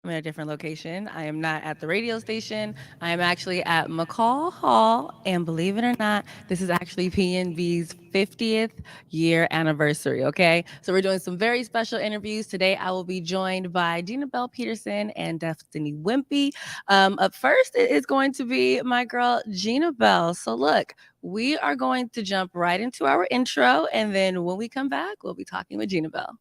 I'm in a different location. I am not at the radio station. I am actually at McCaw Hall, and believe it or not, this is actually PNB's 50th year anniversary. Okay, so we're doing some very special interviews today. I will be joined by Ginabel Peterson and Destiny Wimpye. Up first, it is going to be my girl Ginabel. So look, we are going to jump right into our intro, and then when we come back, we'll be talking with Ginabel.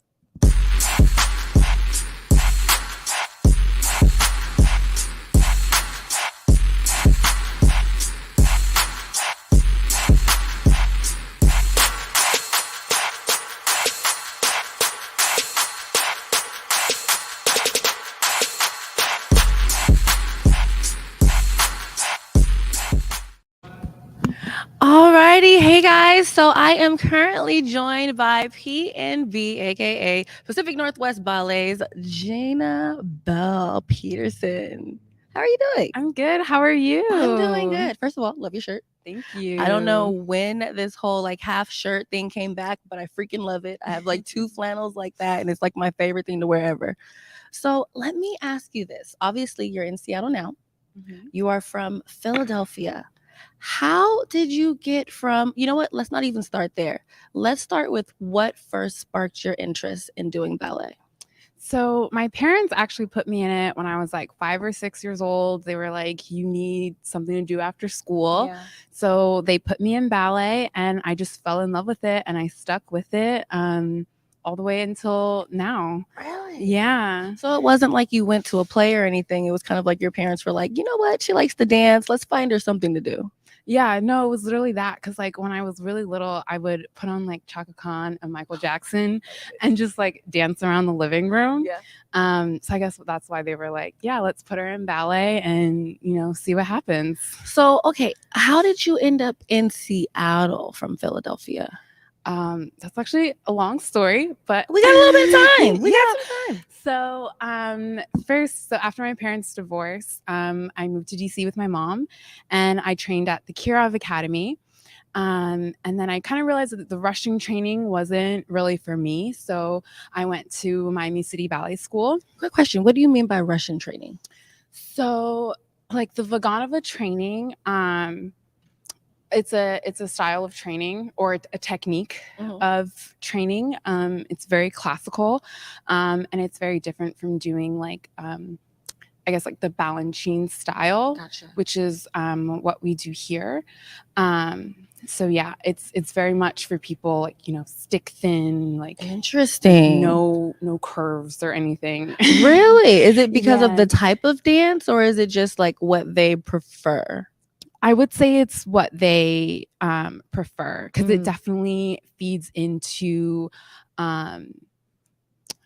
Alrighty, hey guys. So I am currently joined by PNB, aka Pacific Northwest Ballet's Ginabel Peterson. How are you doing? I'm good. How are you? I'm doing good. First of all, love your shirt. Thank you. I don't know when this whole like half shirt thing came back, but I freaking love it. I have like 2 flannels like that, and it's like my favorite thing to wear ever. So let me ask you this. Obviously, you're in Seattle now. Mhm. You are from Philadelphia. How did you get from, you know what? Let's not even start there. Let's start with what first sparked your interest in doing ballet. So my parents actually put me in it when I was like 5 or 6 years old. They were like, you need something to do after school. Yeah. So they put me in ballet and I just fell in love with it and I stuck with it all the way until now. Really? Yeah. So it wasn't like you went to a play or anything. It was kind of like your parents were like, you know what? She likes to dance. Let's find her something to do. Yeah, no, it was literally that because like when I was really little, I would put on like Chaka Khan and Michael Jackson and just like dance around the living room. Yeah. So I guess that's why they were like, yeah, let's put her in ballet and see what happens. So, okay, how did you end up in Seattle from Philadelphia? That's actually a long story, but We got a little bit of time. We got some time. So first, after my parents' divorce, I moved to DC with my mom, and I trained at the Kirov Academy. And then I kind of realized that the Russian training wasn't really for me, so I went to Miami City Ballet School. Quick question: what do you mean by Russian training? So, like the Vaganova training, it's a style of training or a technique of training. It's very classical, and it's very different from doing like I guess like the Balanchine style, Gotcha. which is what we do here. So yeah, it's very much for people like stick thin, like Interesting. no curves or anything. Really? Is it because of the Yeah. type of dance, or is it just like what they prefer? I would say it's what they prefer because it Mhm. definitely feeds into, I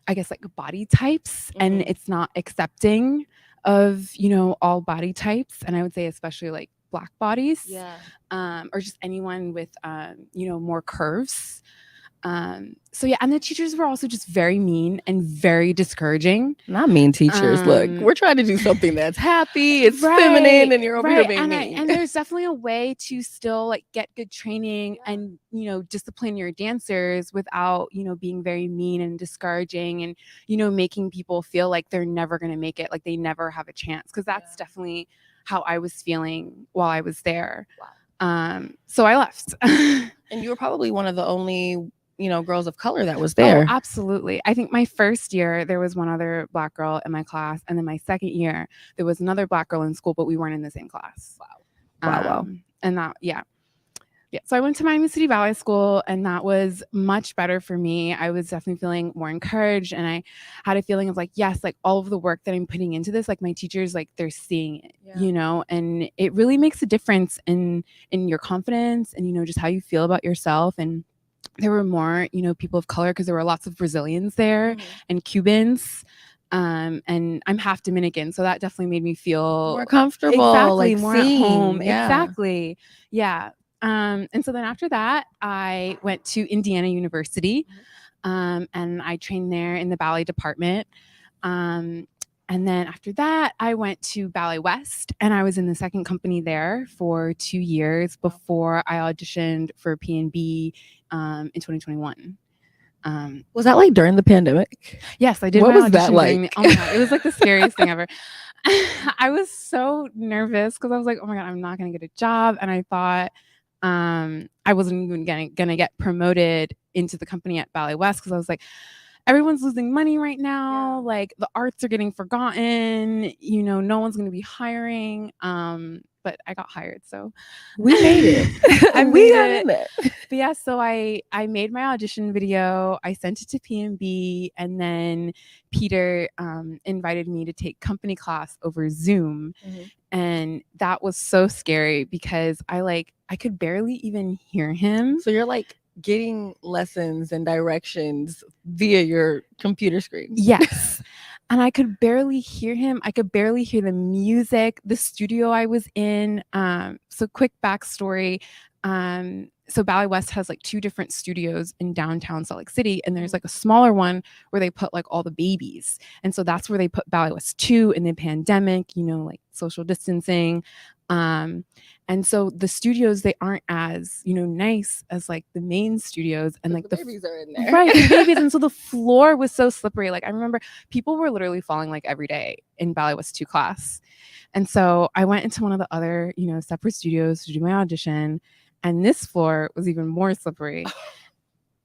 guess, like body types, and it's not accepting of all body types, and I would say especially like Black bodies, Yeah. or just anyone with more curves. So yeah, and the teachers were also just very mean and very discouraging. Not mean teachers. Look, we're trying to do something that's happy, it's feminine, and you're over here being mean. And there's definitely a way to still like get good training and discipline your dancers without being very mean and discouraging and making people feel like they're never going to make it, like they never have a chance, because that's definitely how I was feeling while I was there. Wow. So I left. And you were probably one of the only girls of color that was there. Oh, absolutely. I think my first year there was one other Black girl in my class, and then my second year there was another Black girl in school, but we weren't in the same class. Wow. And that, yeah. So I went to Miami City Ballet School, and that was much better for me. I was definitely feeling more encouraged, and I had a feeling of like, yes, like all of the work that I'm putting into this, like my teachers, like they're seeing it, and it really makes a difference in your confidence and just how you feel about yourself. And there were more, people of color because there were lots of Brazilians there and Cubans. And I'm half Dominican, so that definitely made me feel more comfortable, exactly, like more seeing, at home. yeah. Exactly. Yeah. And so then after that, I went to Indiana University, and I trained there in the ballet department. And then after that, I went to Ballet West, and I was in the second company there for 2 years before I auditioned for PNB in 2021. Was that like during the pandemic? Yes, I did What my was that audition during like? oh my God, it was like the scariest thing ever. I was so nervous because I was like, oh my God, I'm not gonna get a job. And I thought I wasn't even gonna get promoted into the company at Ballet West because I was like, everyone's losing money right now. Yeah. Like the arts are getting forgotten. You know, no one's gonna be hiring. But I got hired, so We made it. I We made got it. in there. But yeah, so I made my audition video. I sent it to PNB, and then Peter invited me to take company class over Zoom, and that was so scary because I could barely even hear him. So you're like getting lessons and directions via your computer screen. Yes. And I could barely hear him. I could barely hear the music, the studio I was in. So quick backstory. So Ballet West has like 2 different studios in downtown Salt Lake City, and there's like a smaller one where they put like all the babies. And so that's where they put Ballet West 2 in the pandemic, you know, like social distancing. And so the studios, they aren't as, you know, nice as like the main studios, and like the babies are in there. right, the babies. And so the floor was so slippery. Like I remember people were literally falling like every day in Ballet West 2 class. And so I went into one of the other, you know, separate studios to do my audition, and this floor was even more slippery.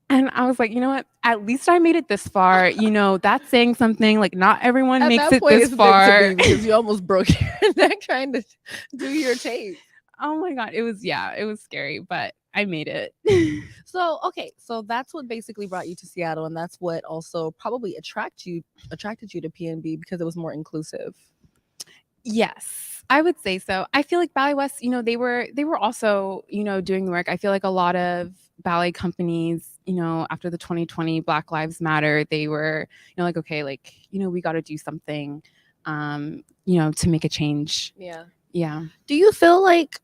And I was like, you know what? At least I made it this far. You know, that's saying something. Like, not everyone At makes that it point, this it's meant to far. be because you almost broke your neck trying to do your tape. Oh my God. It was scary, but I made it. So, okay. So that's what basically brought you to Seattle. And that's what also probably attracted you to PNB because it was more inclusive. Yes, I would say so. I feel like Ballet West, you know, they were also, you know, doing the work. I feel like a lot of ballet companies, you know, after the 2020 Black Lives Matter, they were, you know, like, okay, like, you know, we got to do something, you know, to make a change. Yeah. Yeah. Do you feel like,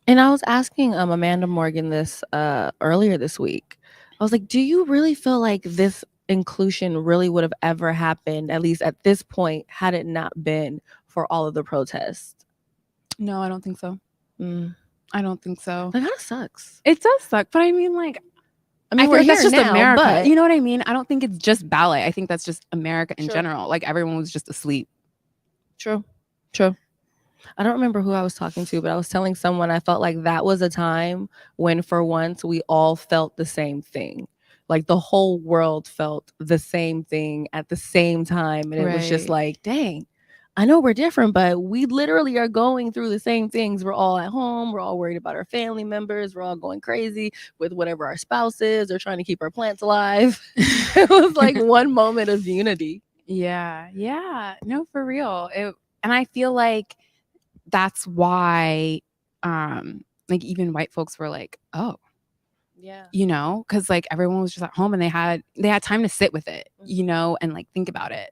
and I was asking Amanda Morgan this earlier this week. I was like, do you really feel like this inclusion really would have ever happened, at least at this point, had it not been for all of the protests? No, I don't think so. I don't think so. That kind of sucks. It does suck, but I mean, like, I mean, I feel like that's just now, America. but You know what I mean? I don't think it's just ballet. I think that's just America in Sure. general. Like everyone was just asleep. True. I don't remember who I was talking to, but I was telling someone I felt like that was a time when for once we all felt the same thing. Like the whole world felt the same thing at the same time. And it was just like, dang, I know we're different, but we literally are going through the same things. We're all at home. We're all worried about our family members. We're all going crazy with whatever our spouse is or trying to keep our plants alive. It was like one moment of unity. Yeah. No, for real. And I feel like that's why like even white folks were like, oh, yeah, you know, because like everyone was just at home and they had time to sit with it, you know, and like think about it.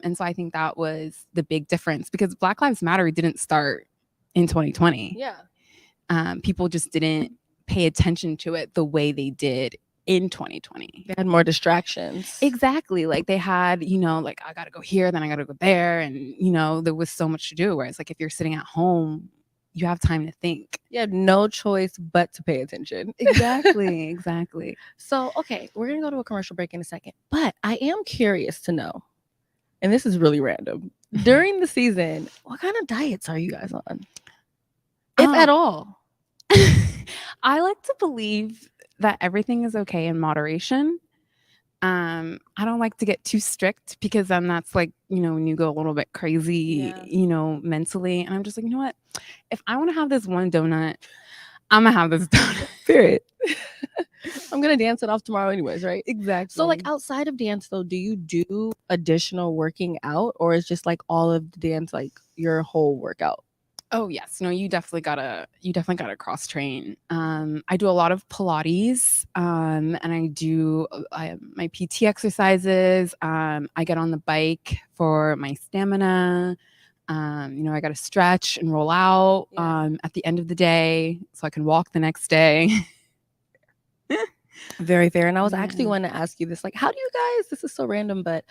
And so I think that was the big difference, because Black Lives Matter didn't start in 2020. Yeah. People just didn't pay attention to it the way they did in 2020. They had more distractions. Exactly. Like they had, you know, like I got to go here, then I got to go there. And, you know, there was so much to do. Whereas like if you're sitting at home, you have time to think. You had no choice but to pay attention. Exactly. So, okay, we're going to go to a commercial break in a second. But I am curious to know, and this is really random, during the season, what kind of diets are you guys on? If at all. I like to believe that everything is okay in moderation. I don't like to get too strict, because then that's like, you know, when you go a little bit crazy, you know, mentally. And I'm just like, you know what? If I want to have this one donut, I'm gonna have this donut. Period. I'm gonna dance it off tomorrow anyways, right? Exactly. So like outside of dance though, do you do additional working out, or is just like all of the dance like your whole workout? Oh yes, no, you definitely gotta cross train. I do a lot of Pilates, and I do my PT exercises. I get on the bike for my stamina. You know, I gotta stretch and roll out at the end of the day so I can walk the next day. Very fair. And I was actually wanting to ask you this, like, how do you guys, this is so random, but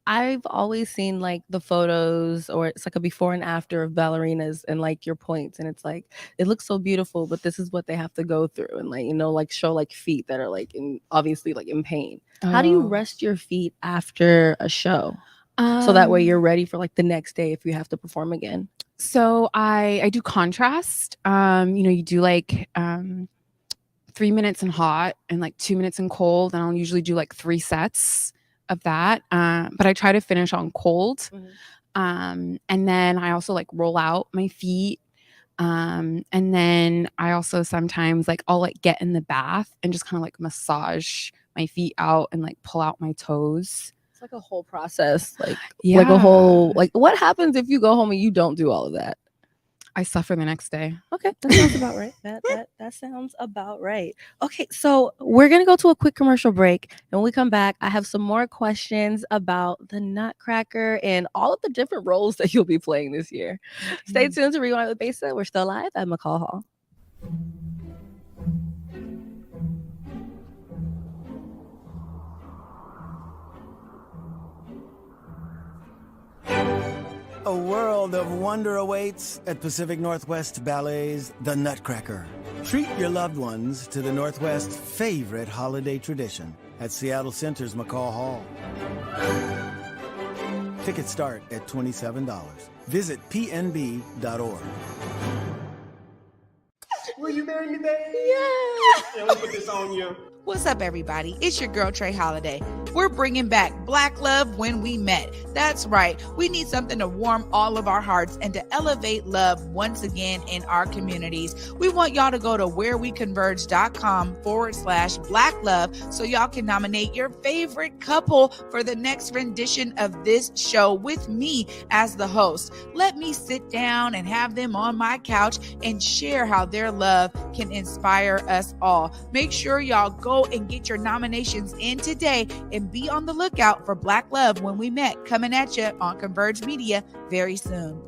I've always seen like the photos or it's like a before and after of ballerinas and like your points and it's like it looks so beautiful, but this is what they have to go through and like like show like feet that are like in obviously like in pain. How do you rest your feet after a show? So that way you're ready for like the next day if you have to perform again. So I do contrast. You do like 3 minutes in hot and like 2 minutes in cold, and I'll usually do like 3 sets of that. But I try to finish on cold. And then I also like roll out my feet. And then I also sometimes like I'll like get in the bath and just kind of like massage my feet out and like pull out my toes. It's like a whole process, like a whole like what happens if you go home and you don't do all of that? I suffer the next day. Okay, that sounds about right. That sounds about right. Okay, so we're gonna go to a quick commercial break, and when we come back, I have some more questions about the Nutcracker and all of the different roles that you'll be playing this year. Stay tuned to Rewind with Besa. We're still live at McCaw Hall. A world of wonder awaits at Pacific Northwest Ballet's The Nutcracker. Treat your loved ones to the Northwest's favorite holiday tradition at Seattle Center's McCaw Hall. Tickets start at $27. Visit pnb.org. Will you marry me, baby? Yeah. Let me put this on you. What's up, everybody? It's your girl, Trey Holiday. We're bringing back Black Love When We Met. That's right. We need something to warm all of our hearts and to elevate love once again in our communities. We want y'all to go to whereweconverge.com/Black Love so y'all can nominate your favorite couple for the next rendition of this show with me as the host. Let me sit down and have them on my couch and share how their love can inspire us all. Make sure y'all go and get your nominations in today and be on the lookout for Black Love When We Met coming at you on Converge Media very soon.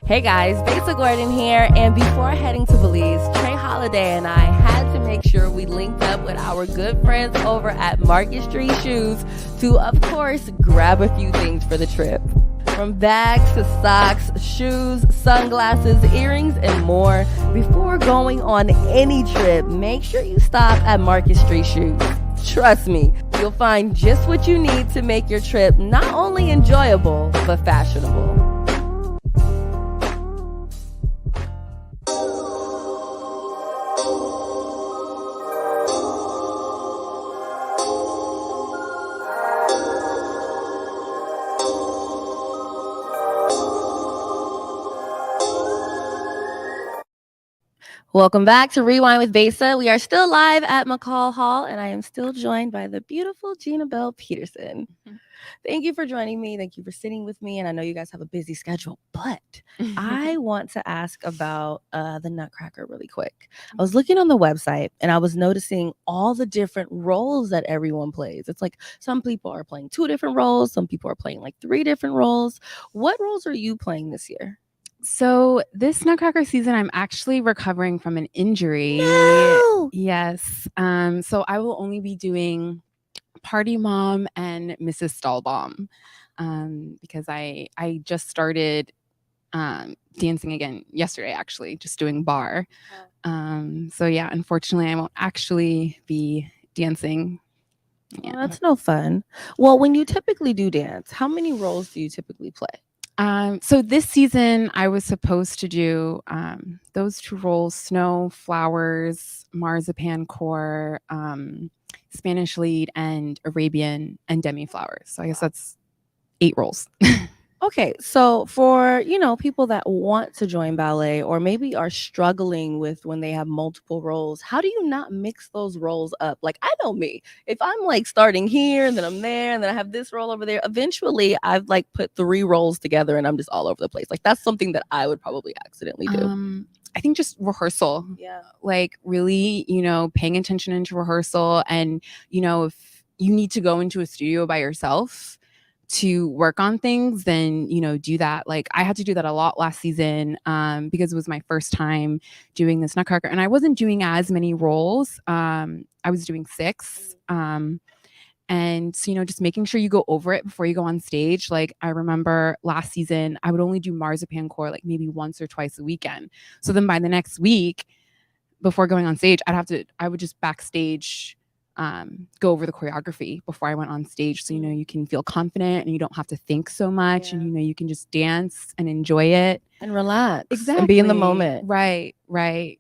Hey guys, Besa Gordon here, and before heading to Belize, Trey Holiday and I had to make sure we linked up with our good friends over at Market Street Shoes to, of course, grab a few things for the trip. From bags to socks, shoes, sunglasses, earrings, and more. Before going on any trip, make sure you stop at Market Street Shoes. Trust me, you'll find just what you need to make your trip not only enjoyable, but fashionable. Welcome back to Rewind with Besa. We are still live at McCaw Hall, and I am still joined by the beautiful Ginabel Peterson. Thank you for joining me. Thank you for sitting with me. And I know you guys have a busy schedule, but I want to ask about the Nutcracker really quick. I was looking on the website, and I was noticing all the different roles that everyone plays. It's like some people are playing 2 different roles. Some people are playing like 3 different roles. What roles are you playing this year? So this Nutcracker season, I'm actually recovering from an injury. No! Yes. So I will only be doing Party Mom and Mrs. Stahlbaum because I just started dancing again yesterday, actually, just doing bar. So yeah, unfortunately, I won't actually be dancing. Yeah. Oh, that's no fun. Well, when you typically do dance, how many roles do you typically play? So this season, I was supposed to do those 2 roles: Snow, Flowers, Marzipan Core, Spanish Lead, and Arabian and Demi Flowers. So I guess that's 8 roles. Okay, so for, people that want to join ballet or maybe are struggling with when they have multiple roles, how do you not mix those roles up? Like, I know me. If I'm like starting here and then I'm there and then I have this role over there, eventually I've like put 3 roles together and I'm just all over the place. Like, that's something that I would probably accidentally do. I think just rehearsal. Yeah. Like really, paying attention into rehearsal. And, if you need to go into a studio by yourself, to work on things, then, do that. Like I had to do that a lot last season because it was my first time doing this Nutcracker, and I wasn't doing as many roles. I was doing 6. And so, just making sure you go over it before you go on stage. Like I remember last season, I would only do Marzipan Core like maybe once or twice a weekend. So then by the next week, before going on stage, I would just backstage go over the choreography before I went on stage. So, you can feel confident and you don't have to think so much. Yeah. And, you can just dance and enjoy it. And relax. Exactly. And be in the moment. Right.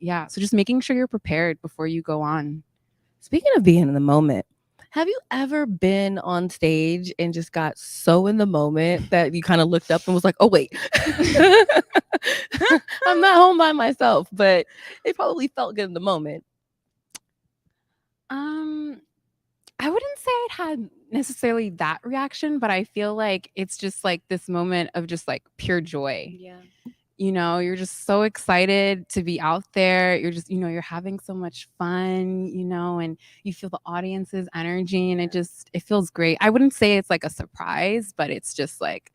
Yeah. So just making sure you're prepared before you go on. Speaking of being in the moment, have you ever been on stage and just got so in the moment that you kind of looked up and was like, oh, wait, I'm not home by myself, but it probably felt good in the moment. I wouldn't say I'd had necessarily that reaction, but I feel like it's just like this moment of just like pure joy. Yeah. You're just so excited to be out there. You're just, you're having so much fun, and you feel the audience's energy, and it feels great. I wouldn't say it's like a surprise, but it's just like,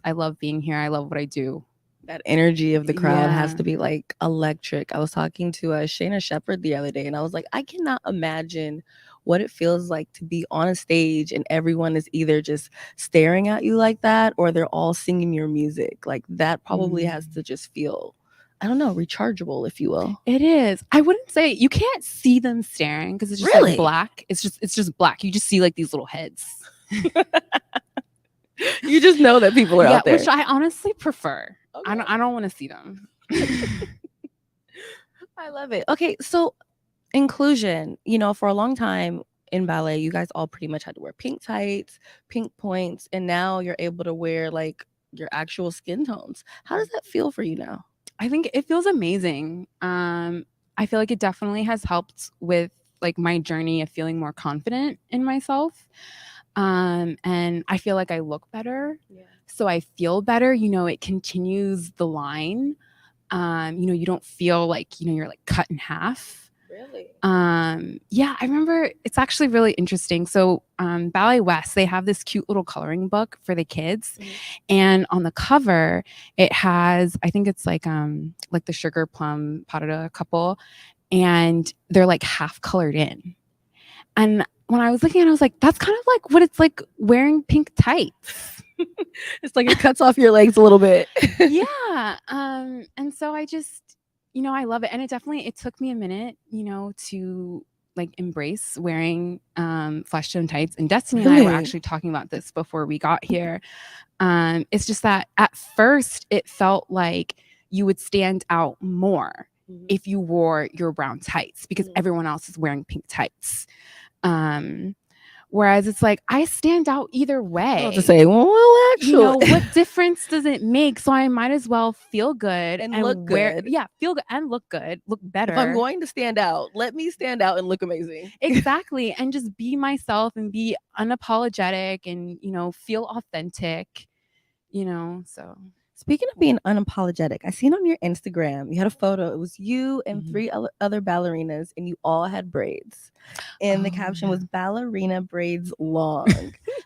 I love being here. I love what I do. That energy of the crowd has to be like electric. I was talking to Shayna Shepherd the other day, and I was like, I cannot imagine what it feels like to be on a stage and everyone is either just staring at you like that or they're all singing your music. Like that probably has to just feel, I don't know, rechargeable, if you will. It is. I wouldn't say you can't see them staring because it's just like black. It's just black. You just see like these little heads. You just know that people are out there, which I honestly prefer. Okay. I don't want to see them. I love it. Okay, so inclusion, for a long time in ballet, you guys all pretty much had to wear pink tights, pink points, and now you're able to wear like your actual skin tones. How does that feel for you now? I think it feels amazing. I feel like it definitely has helped with like my journey of feeling more confident in myself. And I feel like I look better. Yeah. So I feel better, it continues the line. You don't feel like, you're like cut in half. Really? Yeah, I remember it's actually really interesting. So Ballet West, they have this cute little coloring book for the kids. Mm-hmm. And on the cover, it has, I think it's like the Sugar Plum Parada couple, and they're like half colored in. And when I was looking at it, I was like, that's kind of like what it's like wearing pink tights. It's like it cuts off your legs a little bit. Yeah. And so I just, I love it. And it took me a minute, to like embrace wearing flesh tone tights. And Destiny and I were actually talking about this before we got here. It's just that at first it felt like you would stand out more if you wore your brown tights because everyone else is wearing pink tights. Whereas it's like, I stand out either way. I have to say, well, actually, what difference does it make? So I might as well feel good and look good. Yeah, feel good and look good, look better. If I'm going to stand out, let me stand out and look amazing. Exactly. And just be myself and be unapologetic and, feel authentic, so. Speaking of being unapologetic, I seen on your Instagram, you had a photo. It was you and 3 other ballerinas, and you all had braids. And the caption was ballerina braids long.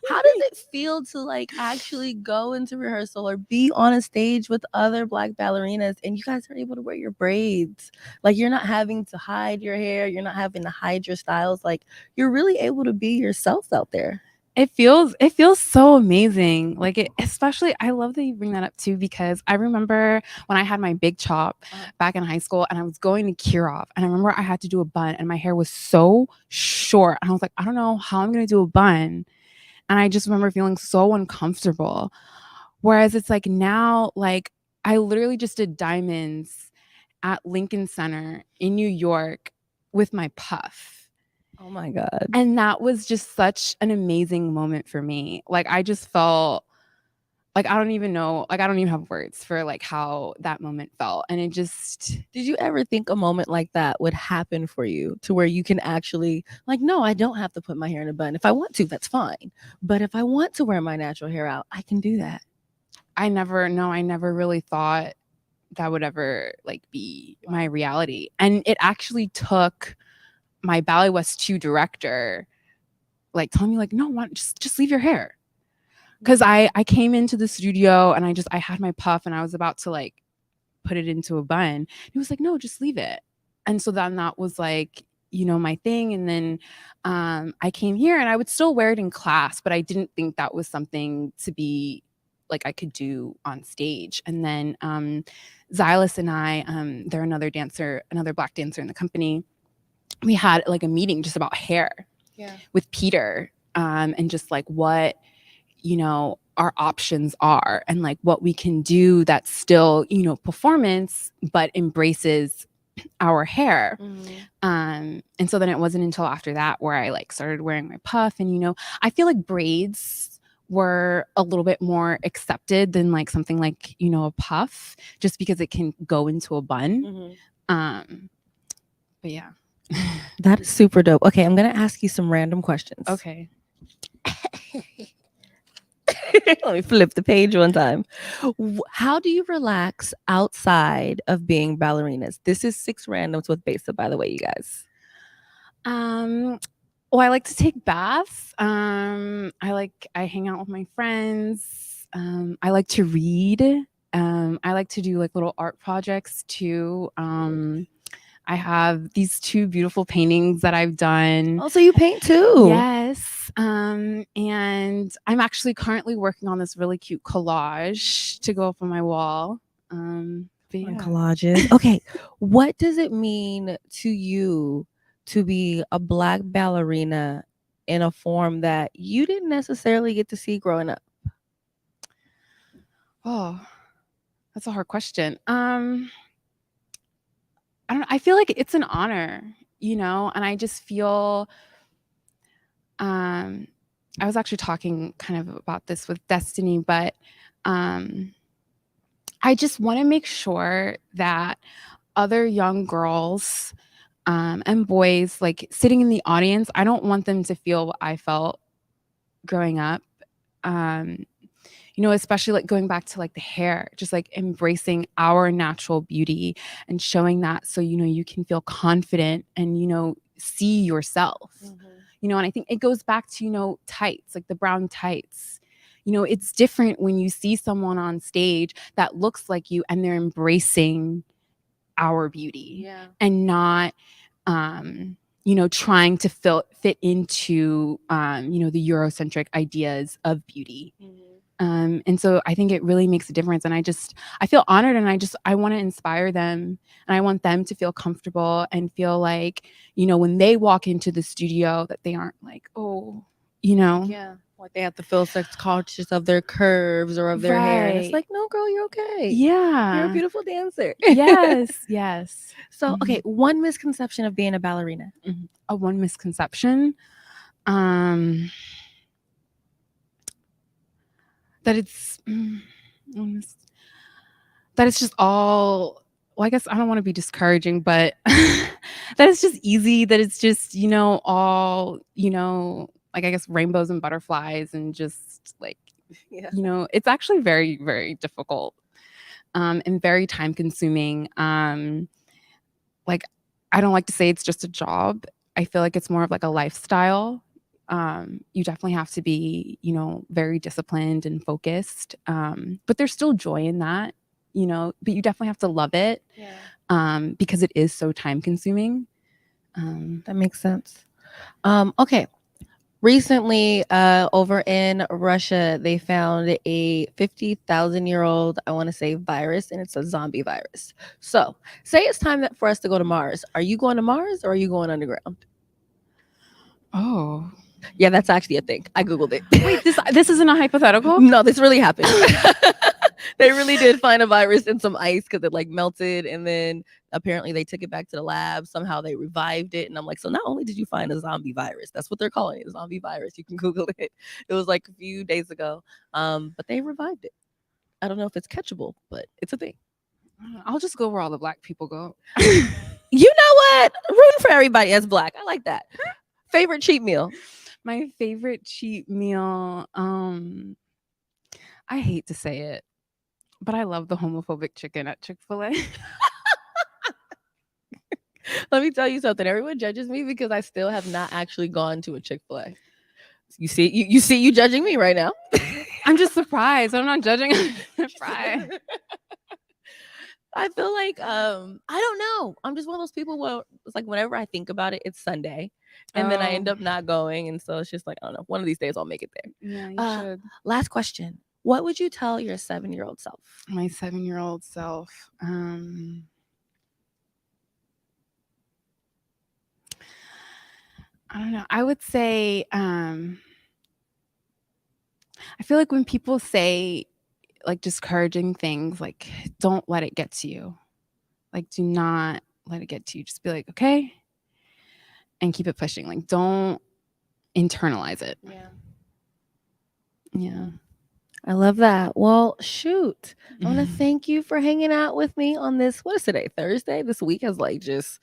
How does it feel to like actually go into rehearsal or be on a stage with other Black ballerinas and you guys are able to wear your braids? Like you're not having to hide your hair. You're not having to hide your styles. Like you're really able to be yourself out there. It feels so amazing. Like especially, I love that you bring that up too, because I remember when I had my big chop back in high school and I was going to Kirov, and I remember I had to do a bun and my hair was so short. And I was like, I don't know how I'm going to do a bun. And I just remember feeling so uncomfortable. Whereas it's like now, like I literally just did diamonds at Lincoln Center in New York with my puff. Oh my God. And that was just such an amazing moment for me. Like I just felt like I don't even know, like I don't even have words for like how that moment felt. And it just, did you ever think a moment like that would happen for you to where you can actually like, no, I don't have to put my hair in a bun. If I want to, that's fine. But if I want to wear my natural hair out, I can do that. I never really thought that would ever like be my reality. And it actually took my Ballet West 2 director like telling me like, no, just leave your hair. because I came into the studio and I had my puff and I was about to like put it into a bun. He was like, no, just leave it. And so then that was like, you know, my thing. And then I came here and I would still wear it in class, but I didn't think that was something to be like I could do on stage. And then Xylus and I, they're another Black dancer in the company. We had like a meeting just about hair with Peter and just like what, you know, our options are and like what we can do that's still, you know, performance, but embraces our hair. And so then it wasn't until after that where I like started wearing my puff. And, you know, I feel like braids were a little bit more accepted than like something like, you know, a puff, just because it can go into a bun. But yeah. That is super dope. Okay, I'm gonna ask you some random questions. Okay. Let me flip the page one time. How do you relax outside of being ballerinas? This is 6 randoms with Besa, by the way, you guys. Well, I like to take baths. I hang out with my friends. I like to read. I like to do like little art projects too. I have these 2 beautiful paintings that I've done. Oh, so you paint too? Yes. And I'm actually currently working on this really cute collage to go up on my wall. But yeah. Collages. Okay. What does it mean to you to be a Black ballerina in a form that you didn't necessarily get to see growing up? Oh, that's a hard question. I feel like it's an honor, you know, and I just feel, I was actually talking kind of about this with Destiny, but I just want to make sure that other young girls and boys like sitting in the audience, I don't want them to feel what I felt growing up. You know, especially like going back to like the hair, just like embracing our natural beauty and showing that so, you know, you can feel confident and, you know, see yourself, you know, and I think it goes back to, you know, tights, like the brown tights. You know, it's different when you see someone on stage that looks like you and they're embracing our beauty and not, you know, trying to fit into, you know, the Eurocentric ideas of beauty. And so I think it really makes a difference. And I feel honored and I want to inspire them and I want them to feel comfortable and feel like, you know, when they walk into the studio that they aren't like, oh, you know. Yeah. Like they have to feel conscious of their curves or of their hair. And it's like, no, girl, you're okay. Yeah. You're a beautiful dancer. Yes. Yes. So, okay. One misconception of being a ballerina. One misconception. That it's just all, well, I guess I don't want to be discouraging, but that it's just easy, that it's just, you know, all, you know, like I guess rainbows and butterflies and just like, you know, it's actually very, very difficult and very time consuming. Like, I don't like to say it's just a job. I feel like it's more of like a lifestyle. You definitely have to be, you know, very disciplined and focused. But there's still joy in that, you know, but you definitely have to love it because it is so time consuming. That makes sense. Okay. Recently, over in Russia, they found a 50,000-year-old, I want to say, virus, and it's a zombie virus. So, say it's time for us to go to Mars. Are you going to Mars or are you going underground? Oh. Yeah, that's actually a thing. I Googled it. Wait, this isn't a hypothetical? No, this really happened. They really did find a virus in some ice because it like melted, and then apparently they took it back to the lab. Somehow they revived it, and I'm like, so not only did you find a zombie virus, that's what they're calling it, a zombie virus. You can Google it. It was like a few days ago, but they revived it. I don't know if it's catchable, but it's a thing. I'll just go where all the Black people go. You know what? Rooting for everybody as Black. I like that. Favorite cheat meal? My favorite cheat meal. I hate to say it, but I love the homophobic chicken at Chick-fil-A. Let me tell you something. Everyone judges me because I still have not actually gone to a Chick-fil-A. You see you judging me right now. I'm just surprised. I'm not judging. I'm surprised. I feel like I don't know. I'm just one of those people where it's like whenever I think about it, it's Sunday, and then I end up not going, and so it's just like I don't know. One of these days I'll make it there. Yeah, you should. Last question: what would you tell your 7-year-old self? My 7-year-old self. I don't know. I would say I feel like when people say like discouraging things, like don't let it get to you. Like do not let it get to you. Just be like, okay, and keep it pushing. Like don't internalize it. Yeah. I love that. Well, shoot. I want to thank you for hanging out with me on this. What is today? Thursday? This week has like just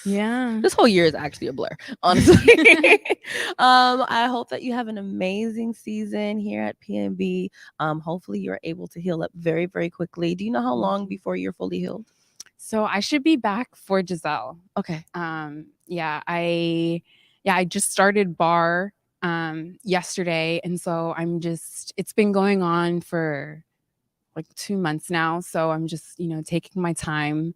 Yeah. This whole year is actually a blur, honestly. I hope that you have an amazing season here at PNB. Hopefully you're able to heal up very, very quickly. Do you know how long before you're fully healed? So I should be back for Giselle. Okay. I just started bar yesterday, and so it's been going on for like 2 months now, so I'm just taking my time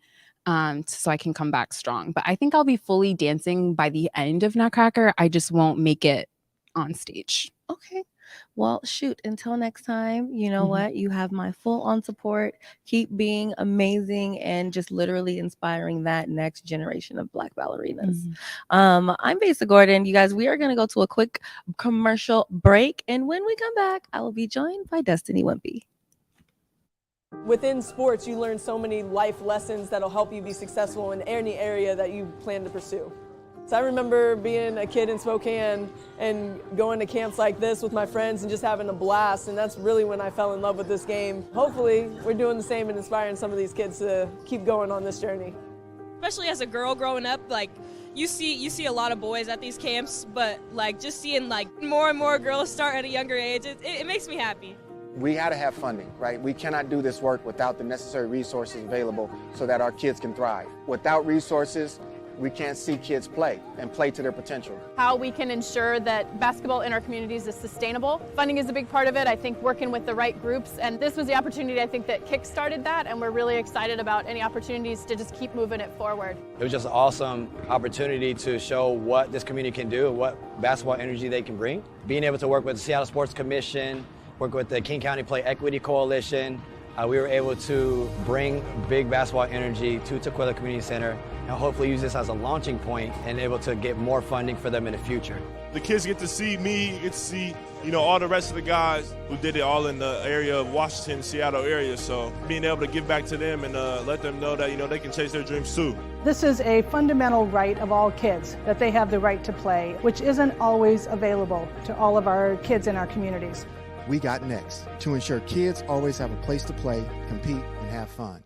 so I can come back strong. But I think I'll be fully dancing by the end of Nutcracker. I just won't make it on stage. Okay. Well, shoot, until next time, you know what? You have my full on support. Keep being amazing and just literally inspiring that next generation of Black ballerinas. I'm Besa Gordon. You guys, we are going to go to a quick commercial break. And when we come back, I will be joined by Destiny Wimpye. Within sports, you learn so many life lessons that'll help you be successful in any area that you plan to pursue. So I remember being a kid in Spokane and going to camps like this with my friends and just having a blast, and that's really when I fell in love with this game. Hopefully, we're doing the same and inspiring some of these kids to keep going on this journey. Especially as a girl growing up, like you see a lot of boys at these camps, but like just seeing like more and more girls start at a younger age, it makes me happy. We had to have funding, right? We cannot do this work without the necessary resources available so that our kids can thrive. Without resources, we can't see kids play and play to their potential. How we can ensure that basketball in our communities is sustainable. Funding is a big part of it. I think working with the right groups, and this was the opportunity I think that kick-started that, and we're really excited about any opportunities to just keep moving it forward. It was just an awesome opportunity to show what this community can do, what basketball energy they can bring. Being able to work with the Seattle Sports Commission, work with the King County Play Equity Coalition, we were able to bring big basketball energy to Tukwila Community Center and hopefully use this as a launching point and able to get more funding for them in the future. The kids get to see me, get to see, all the rest of the guys who did it all in the area of Washington, Seattle area. So being able to give back to them and let them know that, they can chase their dreams too. This is a fundamental right of all kids, that they have the right to play, which isn't always available to all of our kids in our communities. We got next to ensure kids always have a place to play, compete, and have fun.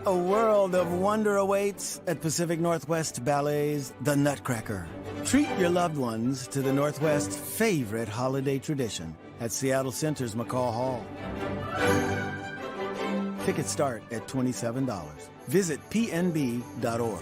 A world of wonder awaits at Pacific Northwest Ballet's The Nutcracker. Treat your loved ones to the Northwest's favorite holiday tradition at Seattle Center's McCaw Hall. Tickets start at $27. Visit pnb.org.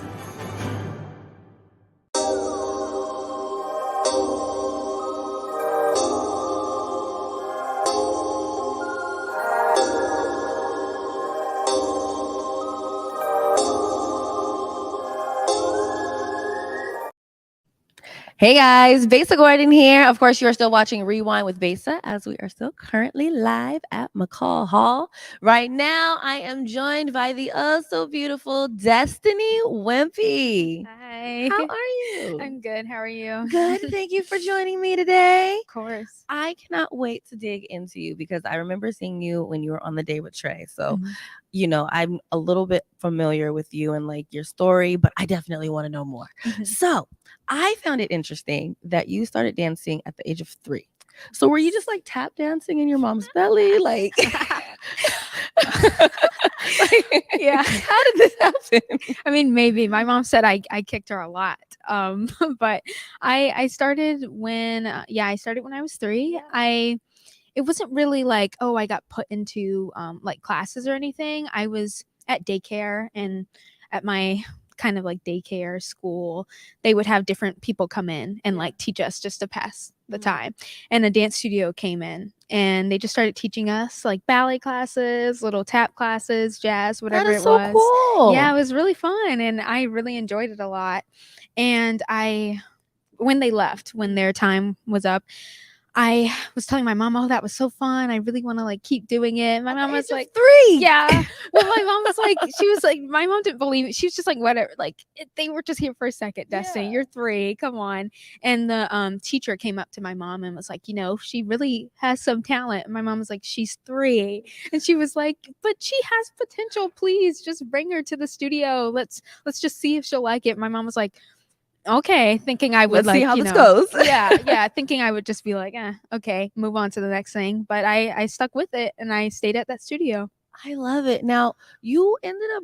Hey guys, Besa Gordon here. Of course, you are still watching Rewind with Besa as we are still currently live at McCaw Hall. Right now, I am joined by the so beautiful Destiny Wimpye. Hi. How are you? I'm good. How are you? Good. Thank you for joining me today. Of course. I cannot wait to dig into you because I remember seeing you when you were on the day with Trey. So, I'm a little bit familiar with you and like your story, but I definitely want to know more. So I found it interesting that you started dancing at the age of 3. So were you just like tap dancing in your mom's belly? Like, yeah. How did this happen? I mean, maybe my mom said I kicked her a lot. But I started when I started when I was 3. It wasn't really like, oh, I got put into like classes or anything. I was at daycare, and at my kind of like daycare school, they would have different people come in and like teach us just to pass the time. And a dance studio came in and they just started teaching us like ballet classes, little tap classes, jazz, whatever That is it so was. cool. Yeah, it was really fun and I really enjoyed it a lot. And when they left, when their time was up, I was telling my mom, "Oh, that was so fun. I really want to like keep doing it." My mom was like, 3. "Yeah." Well, my mom was like, she was like, my mom didn't believe it. She was just like, "Whatever." Like they were just here for a second. Destiny, you're 3. Come on. And the teacher came up to my mom and was like, "You know, she really has some talent." And my mom was like, "She's 3," and she was like, "But she has potential. Please just bring her to the studio. Let's just see if she'll like it." My mom was like, okay, thinking I would Let's see like, how you this know, goes. yeah, thinking I would just be like, okay, move on to the next thing. But I stuck with it and I stayed at that studio. I love it. Now, you ended up,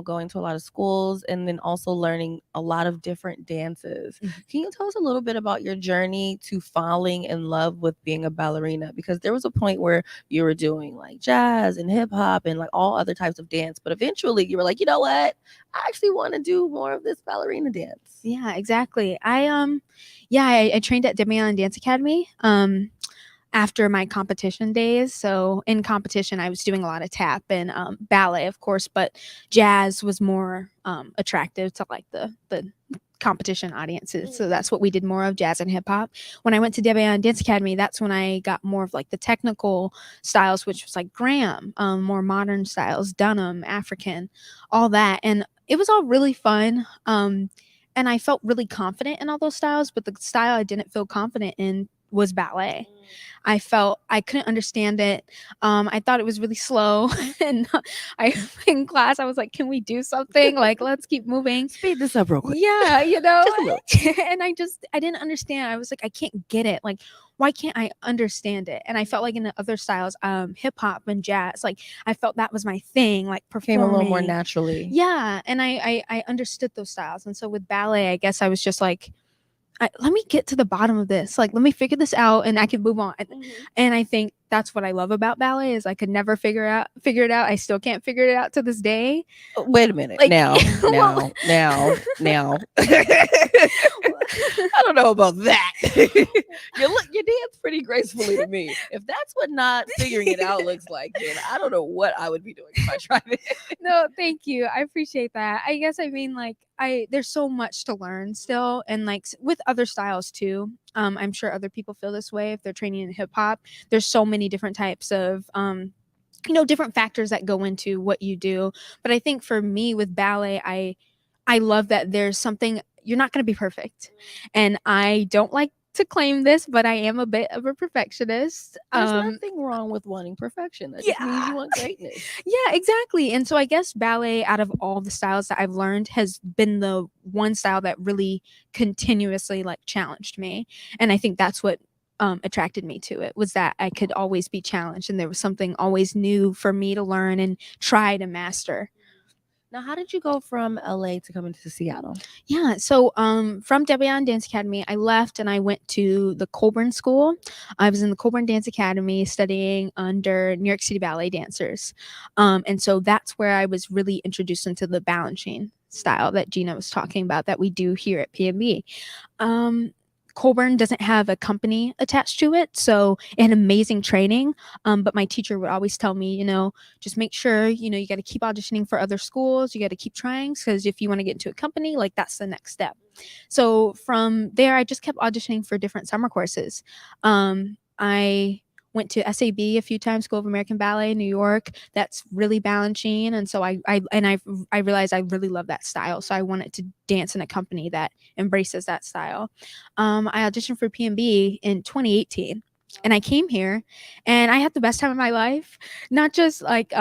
going to a lot of schools and then also learning a lot of different dances. Can you tell us a little bit about your journey to falling in love with being a ballerina? Because there was a point where you were doing like jazz and hip hop and like all other types of dance, but eventually you were like, you know what? I actually want to do more of this ballerina dance. Yeah, exactly. I trained at Debian Dance Academy. After my competition days. So in competition, I was doing a lot of tap and ballet, of course, but jazz was more attractive to like the competition audiences. So that's what we did more of, jazz and hip hop. When I went to Debian Dance Academy, that's when I got more of like the technical styles, which was like Graham, more modern styles, Dunham, African, all that. And it was all really fun. And I felt really confident in all those styles, but the style I didn't feel confident in was ballet. I felt I couldn't understand it. I thought it was really slow. And in class, I was like, can we do something? Like, let's keep moving. Speed this up real quick. Yeah, you know. Just a little. And I didn't understand. I was like, I can't get it. Like, why can't I understand it? And I felt like in the other styles, hip hop and jazz, like I felt that was my thing, like performing. Came a little more naturally. Yeah. And I understood those styles. And so with ballet, I guess I was just like, let me get to the bottom of this. Like, let me figure this out and I can move on. And I think that's what I love about ballet is I could never figure it out. I still can't figure it out to this day. Wait a minute. Like, now. I don't know about that. You dance pretty gracefully to me. If that's what not figuring it out looks like, then I don't know what I would be doing if I tried it. No, thank you. I appreciate that. I guess I mean like there's so much to learn still, and like with other styles too. I'm sure other people feel this way if they're training in hip hop. There's so many different types of different factors that go into what you do. But I think for me with ballet, I love that there's something, you're not going to be perfect. And I don't like to claim this, but I am a bit of a perfectionist. There's nothing wrong with wanting perfection. That just means you want greatness. Yeah, exactly. And so I guess ballet, out of all the styles that I've learned, has been the one style that really continuously like challenged me. And I think that's what attracted me to it, was that I could always be challenged and there was something always new for me to learn and try to master. Now, how did you go from LA to coming to Seattle? Yeah, so from Debian Dance Academy, I left and I went to the Colburn School. I was in the Colburn Dance Academy studying under New York City ballet dancers. And so that's where I was really introduced into the balancing style that Gina was talking about that we do here at PNB. Colburn doesn't have a company attached to it, so it had amazing training. But my teacher would always tell me, just make sure, you got to keep auditioning for other schools. You got to keep trying, because if you want to get into a company, like that's the next step. So from there, I just kept auditioning for different summer courses. I went to SAB a few times, School of American Ballet in New York. That's really balancing. And so I realized I really love that style. So I wanted to dance in a company that embraces that style. I auditioned for PNB in 2018 and I came here and I had the best time of my life, not just like,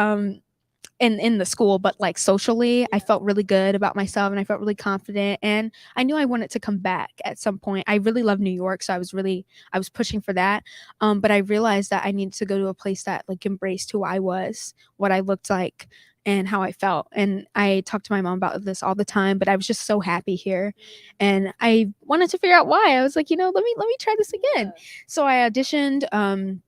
in the school, but like socially, I felt really good about myself and I felt really confident, and I knew I wanted to come back at some point. I really love New York, so I was pushing for that. But I realized that I needed to go to a place that like embraced who I was, what I looked like, and how I felt. And I talked to my mom about this all the time, but I was just so happy here. And I wanted to figure out why. I was like, let me try this again. So I auditioned,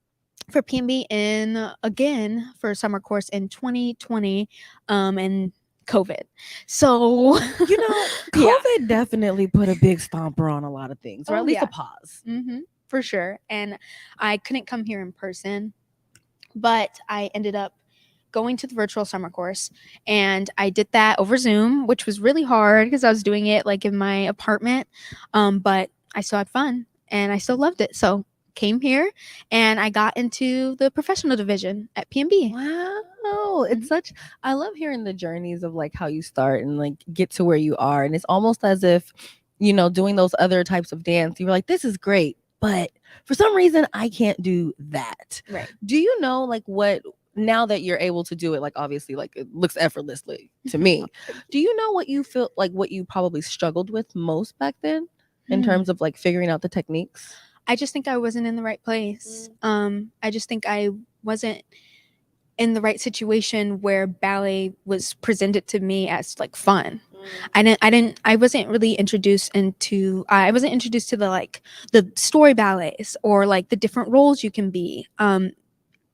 for PNB in again for a summer course in 2020 and COVID. So You know, COVID definitely put a big stomper on a lot of things, or at least a pause. For sure. And I couldn't come here in person, but I ended up going to the virtual summer course, and I did that over Zoom, which was really hard because I was doing it like in my apartment. But I still had fun and I still loved it. So came here and I got into the professional division at PNB. Wow. It's such, I love hearing the journeys of like how you start and like get to where you are. And it's almost as if, you know, doing those other types of dance, you were like, this is great, but for some reason I can't do that. Right. Do you know like what, now that you're able to do it, like obviously like it looks effortlessly to me, do you know what you feel like, what you probably struggled with most back then in terms of like figuring out the techniques? I just think I wasn't in the right place. I just think I wasn't in the right situation where ballet was presented to me as like fun. I wasn't really introduced into, I wasn't introduced to the like the story ballets or like the different roles you can be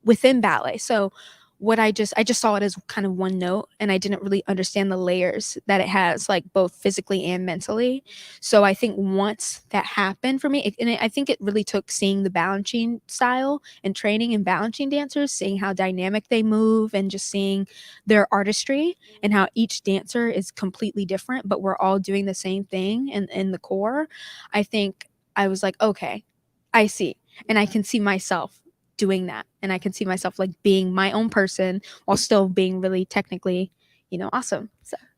within ballet. So what I just saw it as kind of one note, and I didn't really understand the layers that it has, like both physically and mentally. So I think once that happened for me, I think it really took seeing the balancing style and training in balancing dancers, seeing how dynamic they move and just seeing their artistry and how each dancer is completely different, but we're all doing the same thing in the core. I think I was like, okay, I see. And I can see myself doing that, and I can see myself like being my own person while still being really technically, you know, awesome.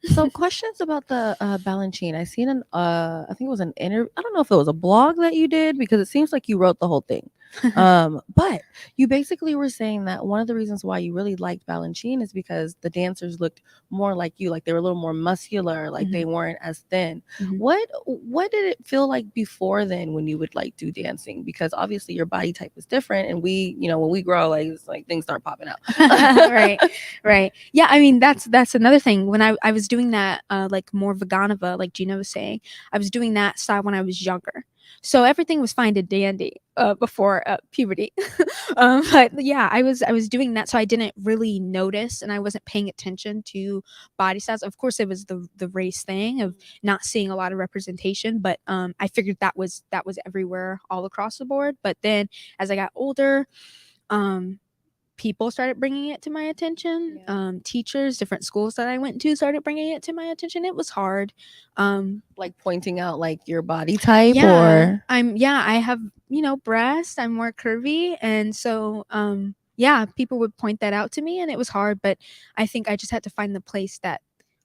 So questions about the Balanchine. I seen an I think it was an interview. I don't know if it was a blog that you did, because it seems like you wrote the whole thing. But you basically were saying that one of the reasons why you really liked Balanchine is because the dancers looked more like you, like they were a little more muscular, like they weren't as thin. What did it feel like before then when you would like do dancing? Because obviously your body type is different, and we, you know, when we grow, like it's like things start popping out. Right. Yeah, I mean that's another thing. When I was doing that like more Vaganova, like Gina was saying, I was doing that style when I was younger. So everything was fine and dandy before puberty. But yeah, I was doing that, so I didn't really notice, and I wasn't paying attention to body styles. Of course, it was the race thing of not seeing a lot of representation, but I figured that was everywhere, all across the board. But then as I got older, people started bringing it to my attention. Teachers, different schools that I went to started bringing it to my attention. It was hard. Like pointing out like your body type, or I have, you know, breasts, I'm more curvy. And so, people would point that out to me, and it was hard, but I think I just had to find the place that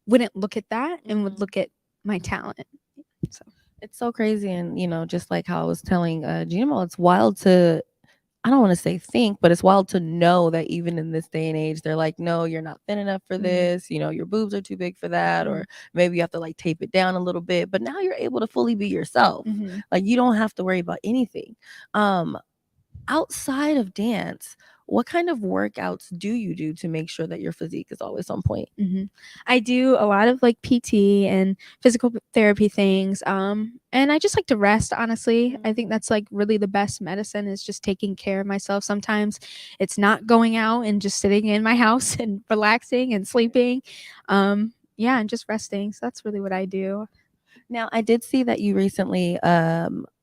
wouldn't look at that and would look at my talent. So it's so crazy. And, you know, just like how I was telling Ginabel, it's wild to, I don't want to say think, but it's wild to know that even in this day and age, they're like, no, you're not thin enough for this. You know, your boobs are too big for that. Or maybe you have to like tape it down a little bit. But now you're able to fully be yourself. Like you don't have to worry about anything. Outside of dance, what kind of workouts do you do to make sure that your physique is always on point? I do a lot of like PT and physical therapy things. And I just like to rest, honestly. I think that's like really the best medicine, is just taking care of myself. Sometimes it's not going out and just sitting in my house and relaxing and sleeping. And just resting. So that's really what I do. Now, I did see that you recently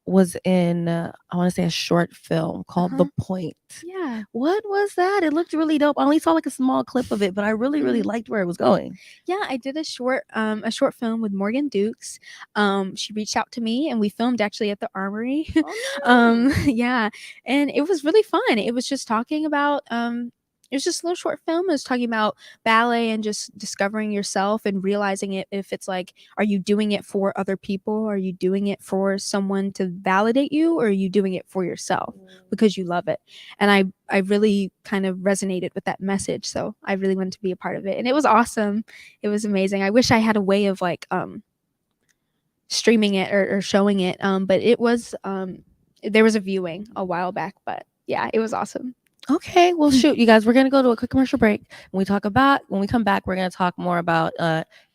was in, I want to say, a short film called The Point. Yeah. What was that? It looked really dope. I only saw like a small clip of it, but I really, really liked where it was going. Yeah, I did a short film with Morgan Dukes. She reached out to me, and we filmed actually at the Armory. Yeah, and it was really fun. It was just talking about it was just a little short film. It was talking about ballet and just discovering yourself and realizing it, if it's like, are you doing it for other people? Are you doing it for someone to validate you? Or are you doing it for yourself because you love it? And I really kind of resonated with that message. So I really wanted to be a part of it. And it was awesome. It was amazing. I wish I had a way of like streaming it or showing it. But it was, there was a viewing a while back, but yeah, it was awesome. Okay, well, shoot, you guys, we're going to go to a quick commercial break. When we come back, we're going to talk more about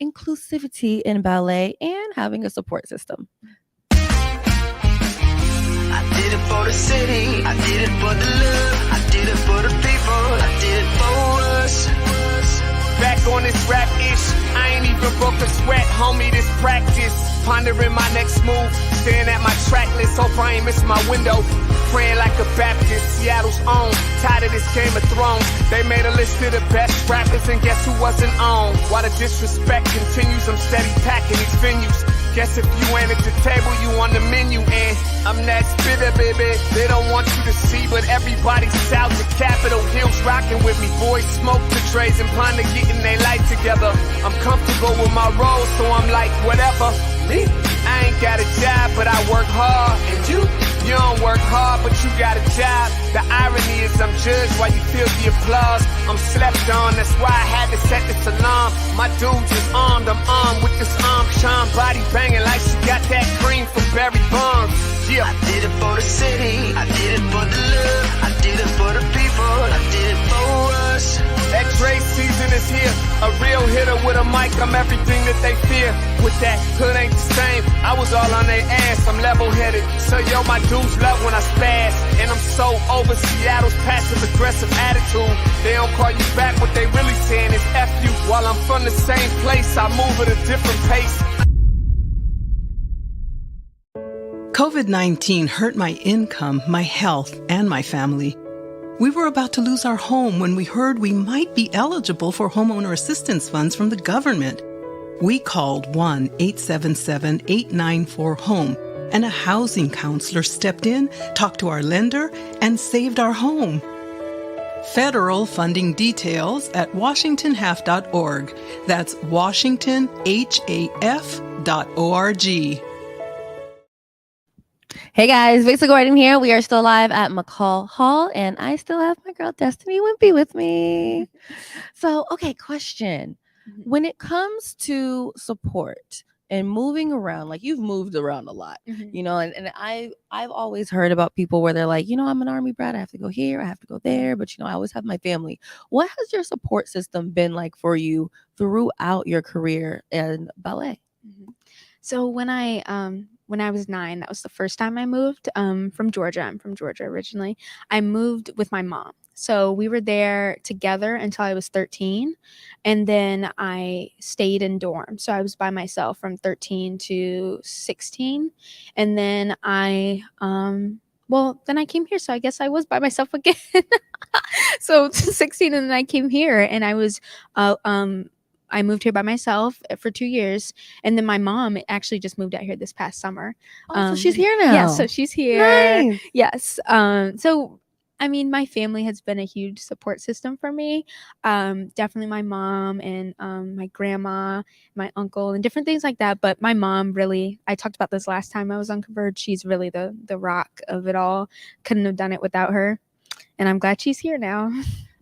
inclusivity in ballet and having a support system. I did it for the city. I did it for the love. I did for the people, I did it for us. Back on this rap ish, I ain't even broke a sweat, homie, this practice. Pondering my next move, staring at my track list, hope I ain't missing my window. Praying like a Baptist, Seattle's own. Tired of this Game of Thrones. They made a list of the best rappers, and guess who wasn't on? While the disrespect continues, I'm steady packing these venues. Guess if you ain't at the table, you on the menu, and I'm that spitter, baby. They don't want you to see, but everybody's south of Capitol Hill's rocking with me. Boys smoke the trays and ponder getting their life together. I'm comfortable with my role, so I'm like, whatever. Me? I ain't got a job, but I work hard. And you don't work hard, but you got a job. The irony is I'm judged while you feel the applause. I'm slept on, that's why I had to set this alarm. My dude's is armed, I'm armed with this arm charm. Body banging like she got that cream from Barry Bonds. Yeah. I did it for the city, I did it for the love, I did it for the people, I did it for us. That Dre season is here, a real hitter with a mic, I'm everything that they fear. With that hood ain't the same, I was all on their ass, I'm level-headed. So yo, my dudes love when I spaz, and I'm so over Seattle's passive-aggressive attitude. They don't call you back, what they really saying is F you. While I'm from the same place, I move at a different pace. COVID-19 hurt my income, my health, and my family. We were about to lose our home when we heard we might be eligible for homeowner assistance funds from the government. We called 1-877-894-HOME, and a housing counselor stepped in, talked to our lender, and saved our home. Federal funding details at washingtonhaf.org. That's washingtonhaf.org. Hey guys, Besa Gordon here. We are still live at McCaw Hall, and I still have my girl Destiny Wimpye with me. So, okay, question. When it comes to support and moving around, like you've moved around a lot, you know, and I've always heard about people where they're like, you know, I'm an Army brat, I have to go here, I have to go there, but you know, I always have my family. What has your support system been like for you throughout your career in ballet? So when I was 9, that was the first time I moved from Georgia. I'm from Georgia originally. I moved with my mom. So we were there together until I was 13. And then I stayed in dorm. So I was by myself from 13 to 16. And then then I came here. So I guess I was by myself again. So 16, and then I came here, and I was I moved here by myself for 2 years, and then my mom actually just moved out here this past summer. So she's here now. Yeah, so she's here. Nice. Yes. So I mean, my family has been a huge support system for me. Definitely my mom and my grandma, my uncle, and different things like that. But my mom really, I talked about this last time I was on Converge. She's really the rock of it all. Couldn't have done it without her. And I'm glad she's here now.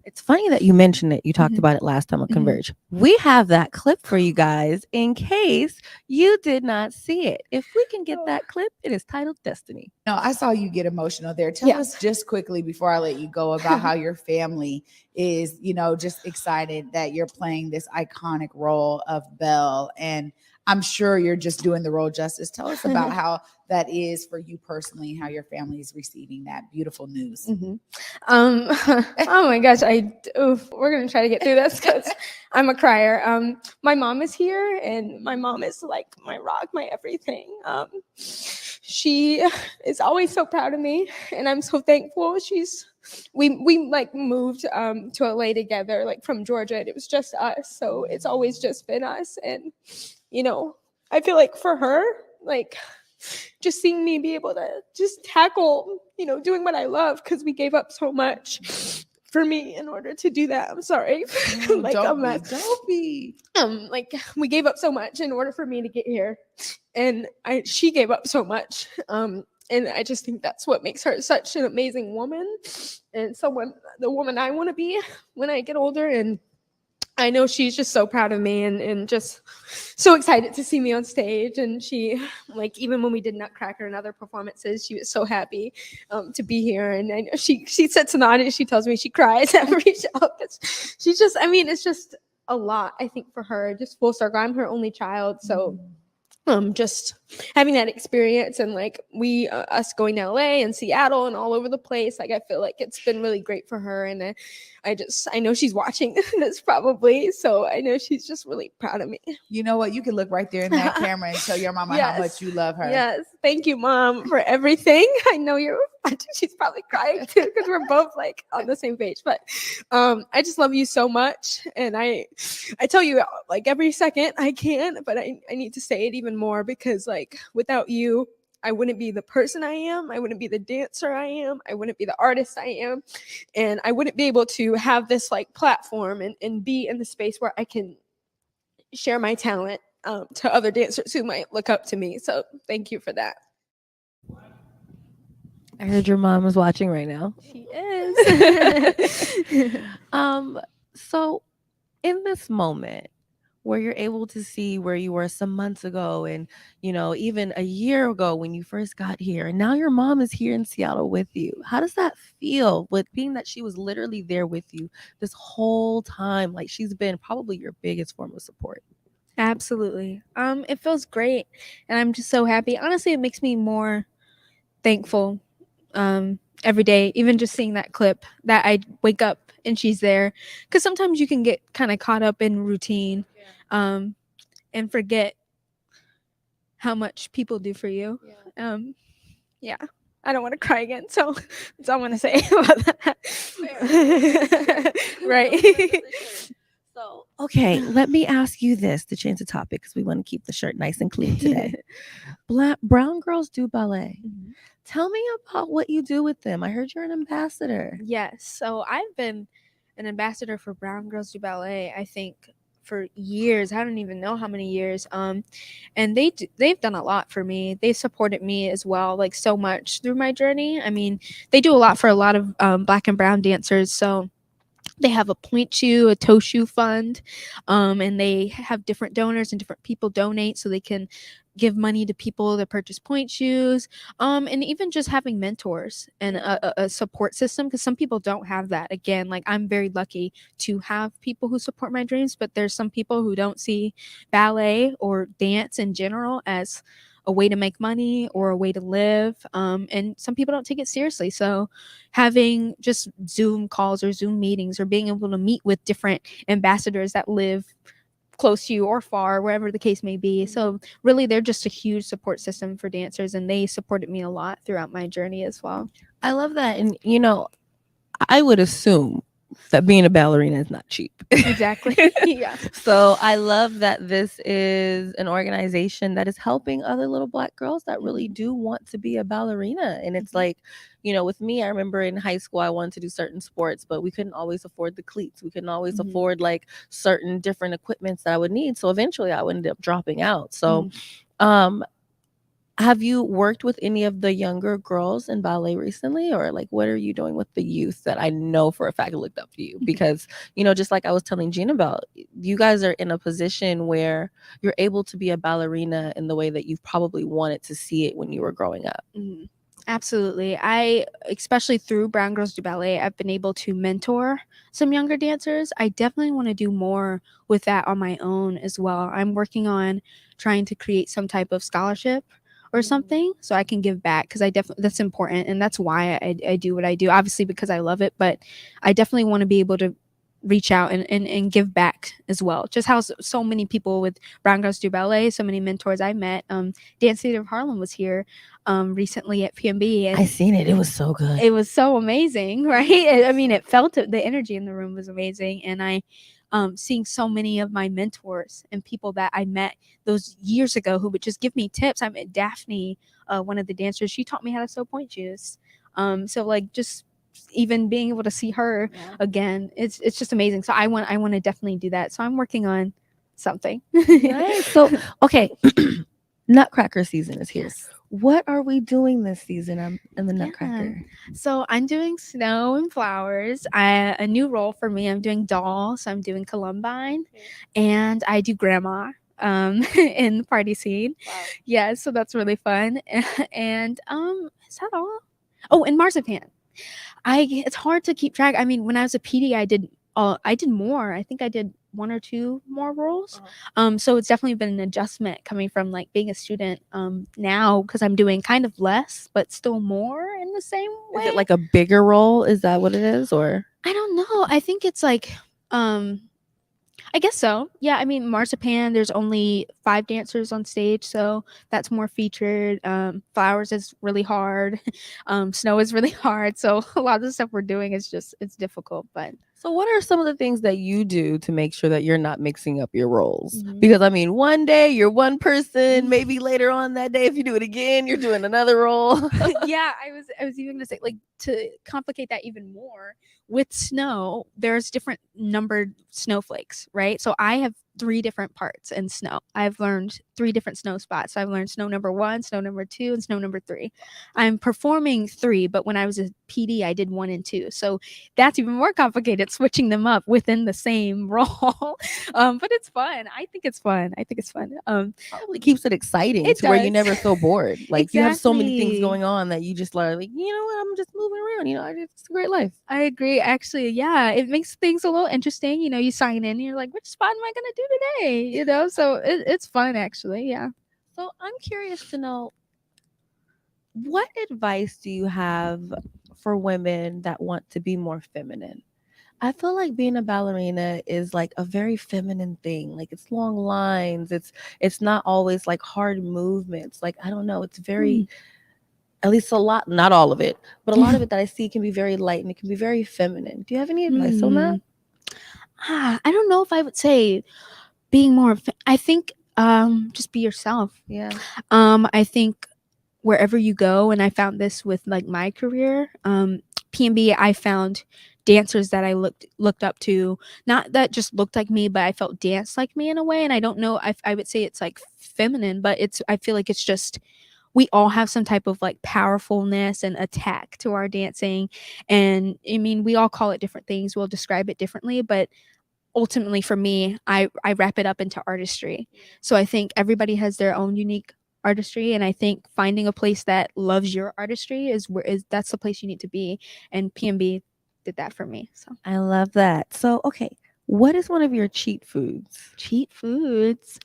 It's funny that you mentioned it. You talked about it last time on Converge. We have that clip for you guys in case you did not see it. If we can get that clip, it is titled Destiny. No, I saw you get emotional there. Tell us just quickly before I let you go about how your family is, you know, just excited that you're playing this iconic role of Belle. And I'm sure you're just doing the role justice. Tell us about how that is for you personally and how your family is receiving that beautiful news. Oh my gosh, we're gonna try to get through this because I'm a crier. My mom is here, and my mom is like my rock, my everything. She is always so proud of me, and I'm so thankful. We like moved to LA together, like from Georgia, and it was just us. So it's always just been us, and you know, I feel like for her, like just seeing me be able to just tackle, you know, doing what I love, because we gave up so much for me in order to do that. I'm sorry. Like, don't be. Like we gave up so much in order for me to get here, and she gave up so much. And I just think that's what makes her such an amazing woman, and the woman I want to be when I get older. And I know she's just so proud of me and just so excited to see me on stage. And she, like, even when we did Nutcracker and other performances, she was so happy to be here. And I know she sits in the audience, she tells me she cries every show. She's just, I mean, it's just a lot, I think, for her, just full circle. I'm her only child. So just having that experience, and like us going to LA and Seattle and all over the place, like I feel like it's been really great for her. And I know she's watching this probably, so I know she's just really proud of me. You know what? You can look right there in that camera and tell your mama how much you love her. Yes. Thank you, Mom, for everything. I know she's probably crying too, because we're both like on the same page. But I just love you so much. And I tell you like every second I can, but I need to say it even more, because like without you, I wouldn't be the person I am. I wouldn't be the dancer I am. I wouldn't be the artist I am. And I wouldn't be able to have this like platform and be in the space where I can share my talent to other dancers who might look up to me. So thank you for that. I heard your mom is watching right now. She is. So in this moment where you're able to see where you were some months ago and, even a year ago when you first got here, and now your mom is here in Seattle with you, how does that feel, with being that she was literally there with you this whole time? Like, she's been probably your biggest form of support. Absolutely. It feels great, and I'm just so happy. Honestly, it makes me more thankful every day, even just seeing that clip that I wake up and she's there, because sometimes you can get kind of caught up in routine and forget how much people do for you. Yeah, I don't want to cry again, so that's all I'm gonna say about that. Right. So, okay, let me ask you this to change the topic, because we want to keep the shirt nice and clean today. Brown girls do ballet. Tell me about what you do with them. I heard you're an ambassador. Yes. So I've been an ambassador for Brown Girls Do Ballet, I think, for years. I don't even know how many years. And they've done a lot for me. They supported me as well, like so much through my journey. I mean, they do a lot for a lot of Black and brown dancers. So they have a point shoe, a toe shoe fund, and they have different donors and different people donate so they can give money to people that purchase point shoes, and even just having mentors and a support system, because some people don't have that. Again, like, I'm very lucky to have people who support my dreams, but there's some people who don't see ballet or dance in general as a way to make money or a way to live, and some people don't take it seriously. So having just Zoom calls or Zoom meetings, or being able to meet with different ambassadors that live close to you or far, wherever the case may be. So really, they're just a huge support system for dancers, and they supported me a lot throughout my journey as well. I love that. And I would assume that being a ballerina is not cheap. Exactly. Yeah. So I love that this is an organization that is helping other little Black girls that really do want to be a ballerina. And it's like, with me, I remember in high school, I wanted to do certain sports, but we couldn't always afford the cleats. We couldn't always afford like certain different equipments that I would need. So eventually I would end up dropping out. So, have you worked with any of the younger girls in ballet recently, or like what are you doing with the youth that I know for a fact looked up to you? Because, just like I was telling Ginabel, you guys are in a position where you're able to be a ballerina in the way that you probably wanted to see it when you were growing up. Absolutely. Especially through Brown Girls Do Ballet, I've been able to mentor some younger dancers. I definitely want to do more with that on my own as well. I'm working on trying to create some type of scholarship or something so I can give back, because that's important, and that's why I do what I do, obviously because I love it, but I definitely want to be able to reach out and give back as well. Just how so many people with Brown Girls Do Ballet, so many mentors I met. Dance Theater of Harlem was here recently at PMB, and I seen it. It was so good. It was so amazing, right? I mean, it felt it. The energy in the room was amazing, and I seeing so many of my mentors and people that I met those years ago who would just give me tips. I met Daphne, one of the dancers. She taught me how to sew point shoes. So like just even being able to see her again, it's just amazing. So I want to definitely do that. So I'm working on something. Nice. So okay, Nutcracker season is here. What are we doing this season in the Nutcracker? So I'm doing Snow and Flowers. A new role for me. I'm doing Doll. So I'm doing Columbine, and I do Grandma in the party scene. Wow. Yeah, so that's really fun. And is that all? Oh, and Marzipan. It's hard to keep track. I mean, when I was a PD, I did more. I think I did 1 or 2 more roles. So it's definitely been an adjustment coming from like being a student now, because I'm doing kind of less but still more in the same way. Is it like a bigger role? Is that what it is? Or I don't know. I think it's like I guess so. Yeah, I mean, Marzipan, there's only 5 dancers on stage, so that's more featured. Flowers is really hard. Snow is really hard. So a lot of the stuff we're doing is just, it's difficult. But so what are some of the things that you do to make sure that you're not mixing up your roles? Mhm. Because I mean, one day you're one person, maybe later on that day, if you do it again, you're doing another role. yeah, I was even gonna say, like, to complicate that even more, with snow, there's different numbered snowflakes, right? So I have 3 different parts in snow. I've learned 3 different snow spots. So I've learned snow number 1, snow number 2, and snow number 3. I'm performing 3, but when I was a PD, I did 1 and 2. So that's even more complicated, switching them up within the same role. But it's fun. I think it's fun. Probably keeps it exciting It to where you does. never feel bored. Like you have so many things Exactly. going on that you just like, you know what, I'm just moving around. You know, it's a great life. I agree. Actually, yeah, it makes things a little interesting. You know, you sign in and you're like, which spot am I going to do today? You know, so it's fun, actually. Yeah. So I'm curious to know, what advice do you have for women that want to be more feminine? I feel like being a ballerina is like a very feminine thing. Like it's long lines. It's not always like hard movements. Like I don't know. It's very, at least a lot, not all of it, but a lot of it that I see can be very light and it can be very feminine. Do you have any advice on that? I don't know if I would say being more. I think just be yourself. Yeah. I think wherever you go, and I found this with like my career, P&B, I found dancers that I looked up to, not that just looked like me, but I felt danced like me in a way. And I don't know, I would say it's like feminine, but I feel like it's just, we all have some type of like powerfulness and attack to our dancing. And I mean, we all call it different things. We'll describe it differently, but ultimately for me, I wrap it up into artistry. So I think everybody has their own unique artistry, and I think finding a place that loves your artistry is that's the place you need to be. And P&B did that for me. So I love that. So, okay, what is one of your cheat foods? Cheat foods.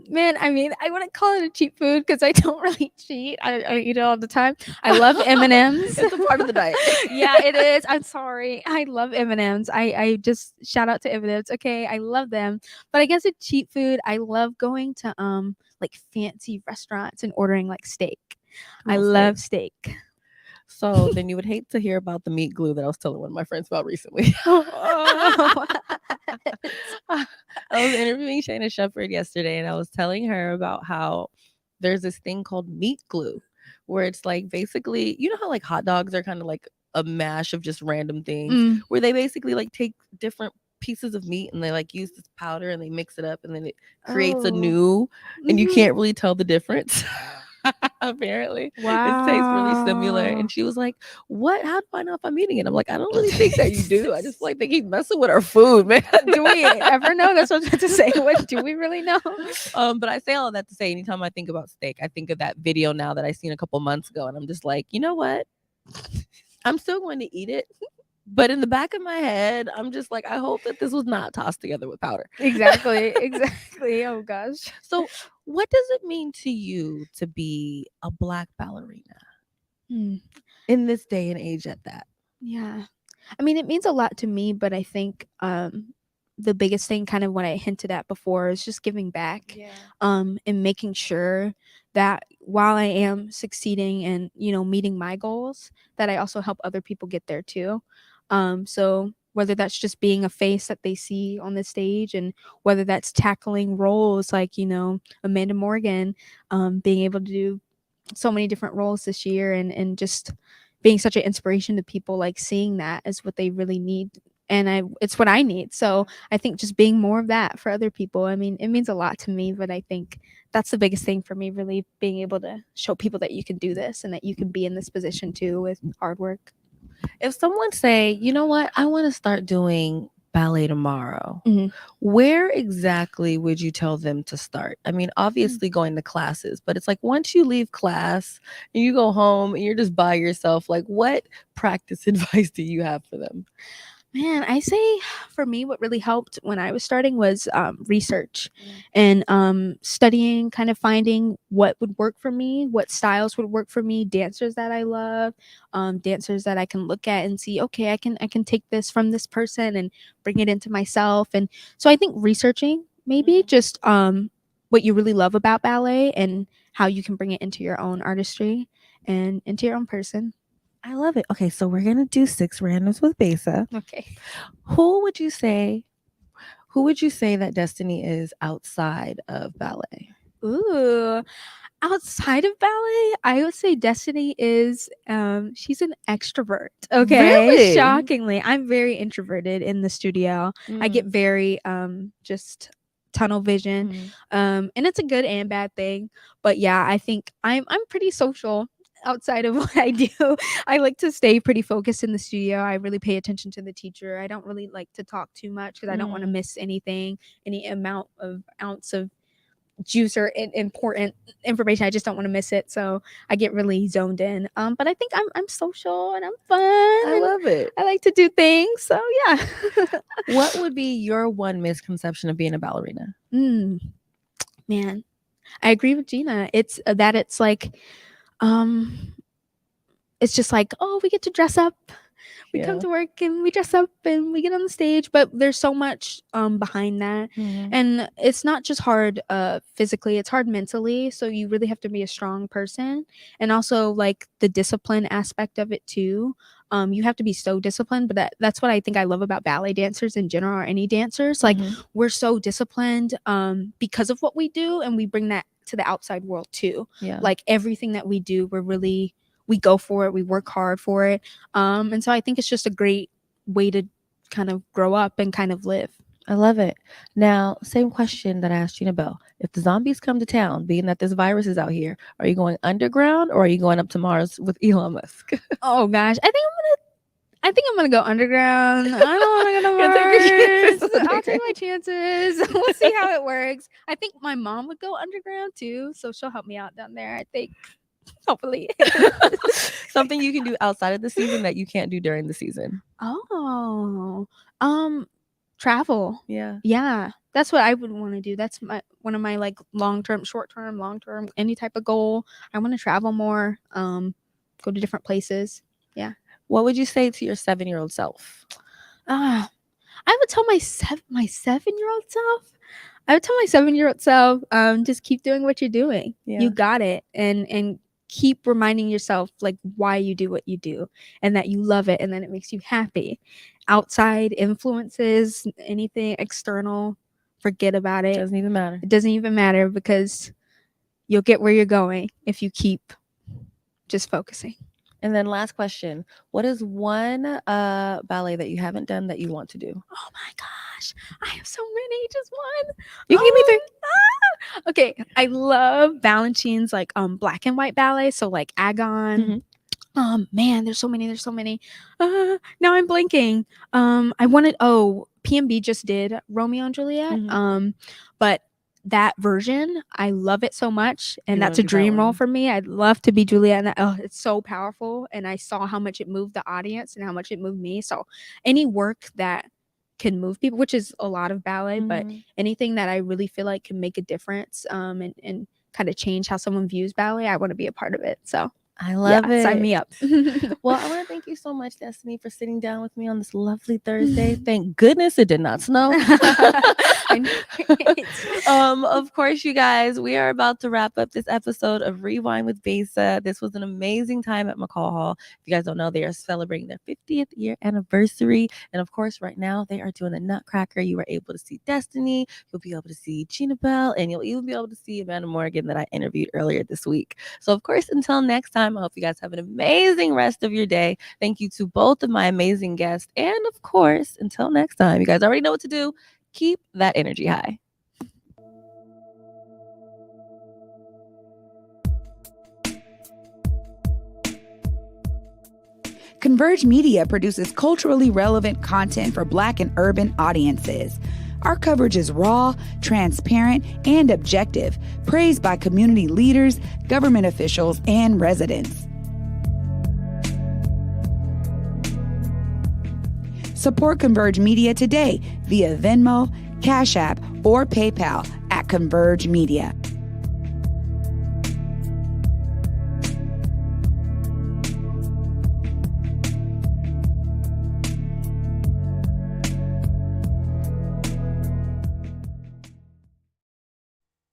Man, I mean, I wouldn't call it a cheat food because I don't really cheat. I eat it all the time. I love M&Ms. It's a part of the diet. Yeah, it is. I'm sorry. I love M&Ms. I just shout out to M&Ms. Okay, I love them. But I guess a cheat food, I love going to like fancy restaurants and ordering like steak. I love steak. So then you would hate to hear about the meat glue that I was telling one of my friends about recently. I was interviewing Shayna Shepherd yesterday, and I was telling her about how there's this thing called meat glue, where it's like basically, you know how like hot dogs are kind of like a mash of just random things, where they basically like take different pieces of meat and they like use this powder and they mix it up and then it creates a new, and you can't really tell the difference. Apparently it tastes really similar. And she was like, what, how do I know if I'm eating it? I'm like, I don't really think that you do. I just like, they keep messing with our food, man. Do we ever know? That's what I was about to say. What do we really know? But I say all that to say, anytime I think about steak, I think of that video now that I seen a couple months ago, and I'm just like, you know what, I'm still going to eat it, but in the back of my head, I'm just like, I hope that this was not tossed together with powder. Exactly. Oh gosh. So what does it mean to you to be a Black ballerina in this day and age at that? Yeah. I mean, it means a lot to me, but I think the biggest thing, kind of what I hinted at before, is just giving back. And making sure that while I am succeeding and, you know, meeting my goals, that I also help other people get there too. So whether that's just being a face that they see on the stage, and whether that's tackling roles like, you know, Amanda Morgan, being able to do so many different roles this year, and just being such an inspiration to people, like seeing that as what they really need. And it's what I need. So I think just being more of that for other people, I mean, it means a lot to me, but I think that's the biggest thing for me, really being able to show people that you can do this and that you can be in this position too with hard work. If someone say, you know what, I want to start doing ballet tomorrow, where exactly would you tell them to start? I mean, obviously going to classes, but it's like once you leave class and you go home and you're just by yourself, like what practice advice do you have for them? Man, I say for me, what really helped when I was starting was research and studying, kind of finding what would work for me, what styles would work for me, dancers that I love, dancers that I can look at and see, okay, I can take this from this person and bring it into myself. And so I think researching maybe just what you really love about ballet and how you can bring it into your own artistry and into your own person. I love it. Okay, so we're gonna do 6 randoms with Besa. Okay. Who would you say that Destiny is outside of ballet? Ooh, outside of ballet, I would say Destiny is she's an extrovert. Okay. Really? Shockingly. I'm very introverted in the studio. I get very just tunnel vision. And it's a good and bad thing. But yeah, I think I'm pretty social outside of what I do. I like to stay pretty focused in the studio. I really pay attention to the teacher. I don't really like to talk too much because I don't want to miss anything, any ounce of juice or important information. I just don't want to miss it. So I get really zoned in. But I think I'm social and I'm fun. I love it. I like to do things. So yeah. What would be your one misconception of being a ballerina? Man, I agree with Gina. It's that it's like it's just like, oh, we get to dress up. We come to work and we dress up and we get on the stage, but there's so much behind that. And it's not just hard physically, it's hard mentally. So you really have to be a strong person. And also like the discipline aspect of it too. You have to be so disciplined, but that's what I think I love about ballet dancers in general, or any dancers. Like we're so disciplined because of what we do, and we bring that to the outside world too. Like everything that we do, we go for it, we work hard for it. And so I think it's just a great way to kind of grow up and kind of live. I love it. Now, same question that I asked Ginabel. If the zombies come to town, being that this virus is out here, are you going underground or are you going up to Mars with Elon Musk? Oh gosh, I think I'm gonna go underground. I don't want to go to Mars. I'll take my chances. We'll see how it works. I think my mom would go underground too, so she'll help me out down there, I think. Hopefully. Something you can do outside of the season that you can't do during the season. Travel. Yeah. That's what I would want to do. That's one of my like long-term, short-term, long-term, any type of goal. I want to travel more, go to different places. Yeah. What would you say to your 7-year-old self? I would tell my 7-year-old self. I would tell my 7-year-old self, just keep doing what you're doing. You got it. And keep reminding yourself like why you do what you do and that you love it and then it makes you happy. Outside influences, anything external, forget about it. It doesn't even matter. It doesn't even matter because you'll get where you're going if you keep just focusing. And then last question, what is one ballet that you haven't done that you want to do? Oh my gosh, I have so many. Just one. You can give me 3. Okay, I love Balanchine's like black and white ballet, so like Agon. Man, there's so many. Now I'm blanking. I wanted PMB just did Romeo and Juliet. But that version, I love it so much, and that's a dream role for me. I'd love to be Juliet, and it's so powerful, and I saw how much it moved the audience and how much it moved me. So any work that can move people, which is a lot of ballet, but anything that I really feel like can make a difference and kind of change how someone views ballet, I want to be a part of it. So I love it. Sign me up. Well, I want to thank you so much, Destiny, for sitting down with me on this lovely Thursday. Thank goodness it did not snow. Of course, you guys, we are about to wrap up this episode of Rewind with Besa. This was an amazing time at McCaw Hall. If you guys don't know, they are celebrating their 50th year anniversary. And of course, right now, they are doing the Nutcracker. You were able to see Destiny. You'll be able to see Ginabel. And you'll even be able to see Amanda Morgan that I interviewed earlier this week. So, of course, until next time, I hope you guys have an amazing rest of your day. Thank you to both of my amazing guests. And of course, until next time, you guys already know what to do. Keep that energy high. Converge Media produces culturally relevant content for Black and urban audiences. Our coverage is raw, transparent, and objective, praised by community leaders, government officials, and Support Converge Media today via Venmo, Cash App, or PayPal at Converge Media.